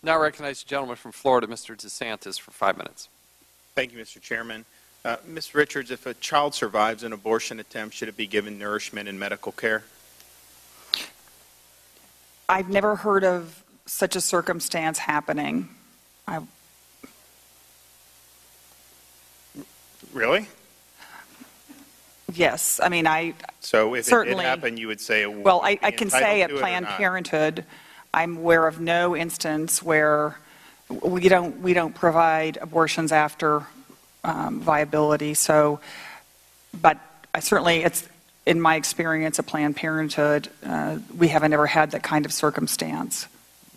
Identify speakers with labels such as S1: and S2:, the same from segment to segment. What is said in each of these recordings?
S1: Now recognize the gentleman from Florida, Mr. DeSantis, for 5 minutes.
S2: Thank you, Mr. Chairman. Ms. Richards, if a child survives an abortion attempt, should it be given nourishment and medical care?
S3: I've never heard of such a circumstance happening.
S2: Really?
S3: Yes, I mean,
S2: So if it did happen, you would say it would
S3: well, I
S2: be
S3: can say at
S2: entitled to it or
S3: Planned
S2: not?
S3: Parenthood, I'm aware of no instance where we don't provide abortions after viability. So, but I certainly, it's in my experience at Planned Parenthood, we haven't ever had that kind of circumstance.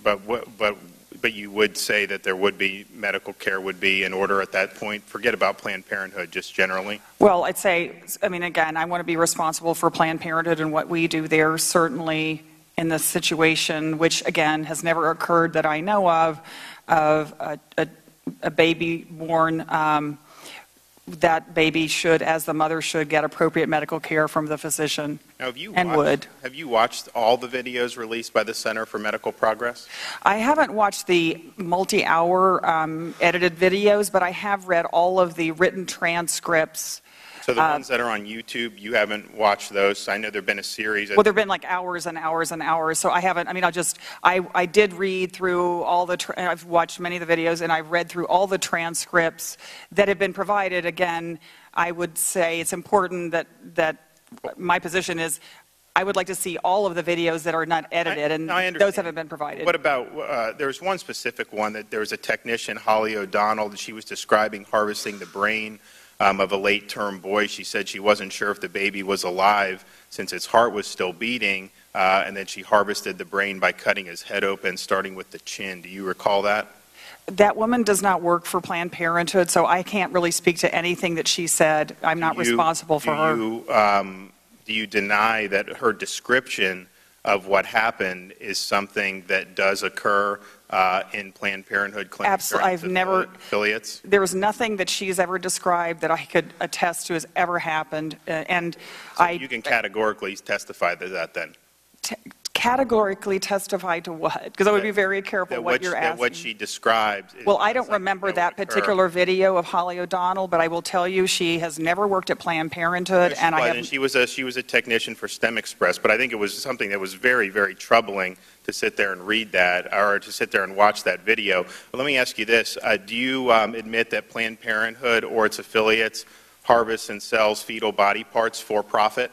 S2: But you would say that there would be medical care would be in order at that point. Forget about Planned Parenthood, just generally.
S3: Well, I'd say, I mean, again, I want to be responsible for Planned Parenthood and what we do there. Certainly, in this situation, which again has never occurred that I know of a baby born. That baby should, as the mother should, get appropriate medical care from the physician.
S2: Now, have you watched all the videos released by the Center for Medical Progress?
S3: I haven't watched the multi-hour edited videos, but I have read all of the written transcripts.
S2: So the ones that are on YouTube, you haven't watched those? I know there have been a series.
S3: Well, there have been like hours and hours and hours, so I haven't, I mean, I did read through all the, I've watched many of the videos, and I've read through all the transcripts that have been provided. Again, I would say it's important that my position is I would like to see all of the videos that are not edited, and those haven't been provided.
S2: What about, there was one specific one that there was a technician, Holly O'Donnell, that she was describing harvesting the brain of a late-term boy. She said she wasn't sure if the baby was alive since its heart was still beating, and then she harvested the brain by cutting his head open, starting with the chin. Do you recall that?
S3: That woman does not work for Planned Parenthood, so I can't really speak to anything that she said. I'm not responsible for her.
S2: Do you deny that her description of what happened is something that does occur in Planned Parenthood clinics?
S3: Absolutely. I've never,
S2: affiliates?
S3: There was nothing that she's ever described that I could attest to has ever happened.
S2: So you can categorically testify to that then?
S3: Categorically testify to what? Because I would be very careful what you're asking.
S2: That what she described.
S3: Well, I don't remember that particular video of Holly O'Donnell, but I will tell you she has never worked at Planned Parenthood, and
S2: she was a technician for STEM Express, but I think it was something that was very, very troubling to sit there and read that, or to sit there and watch that video. But let me ask you this: do you admit that Planned Parenthood or its affiliates harvests and sells fetal body parts for profit?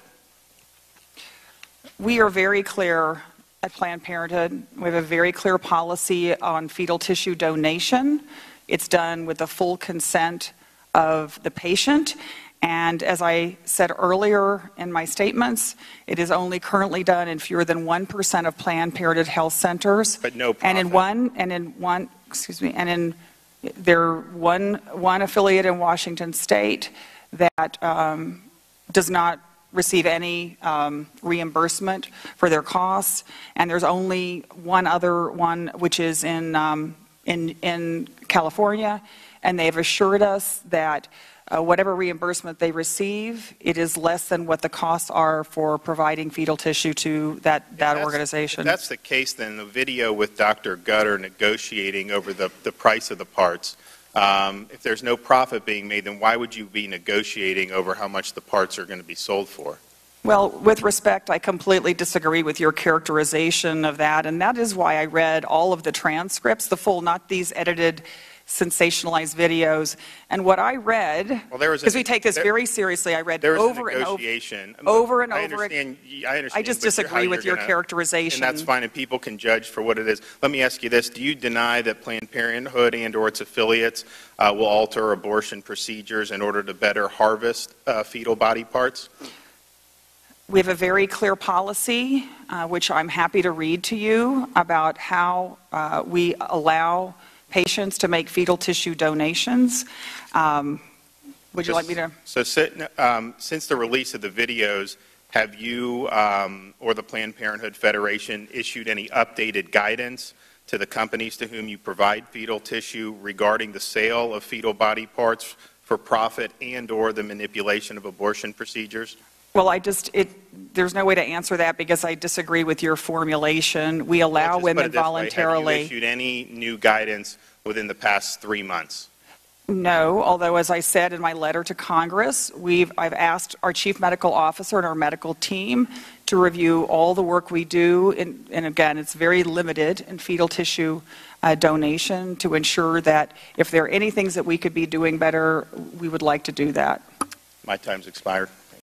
S3: We are very clear at Planned Parenthood. We have a very clear policy on fetal tissue donation. It's done with the full consent of the patient. And as I said earlier in my statements, it is only currently done in fewer than 1% of Planned Parenthood health centers.
S2: But no profit.
S3: One affiliate in Washington State that does not receive any reimbursement for their costs, and there's only one other one which is in California, and they have assured us that whatever reimbursement they receive, it is less than what the costs are for providing fetal tissue to that organization.
S2: If that's the case, then the video with Dr. Gutter negotiating over the price of the parts, if there's no profit being made, then why would you be negotiating over how much the parts are going to be sold for?
S3: Well, with respect, I completely disagree with your characterization of that, and that is why I read all of the transcripts, the full, not these edited, sensationalized videos. And what I read, because we take this very seriously, I read over and over. I understand. I just disagree with your characterization.
S2: And that's fine, and people can judge for what it is. Let me ask you this: do you deny that Planned Parenthood and/or its affiliates will alter abortion procedures in order to better harvest fetal body parts?
S3: We have a very clear policy, which I'm happy to read to you, about how we allow patients to make fetal tissue donations. Would you like me to? So
S2: since the release of the videos, have you or the Planned Parenthood Federation issued any updated guidance to the companies to whom you provide fetal tissue regarding the sale of fetal body parts for profit and/or the manipulation of abortion procedures?
S3: Well, there's no way to answer that because I disagree with your formulation. We allow
S2: Let's just put
S3: women
S2: it this way.
S3: voluntarily.
S2: Have you issued any new guidance within the past 3 months?
S3: No, although as I said in my letter to Congress, I've asked our chief medical officer and our medical team to review all the work we do, and again, it's very limited in fetal tissue donation, to ensure that if there are any things that we could be doing better, we would like to do that.
S2: My time's expired.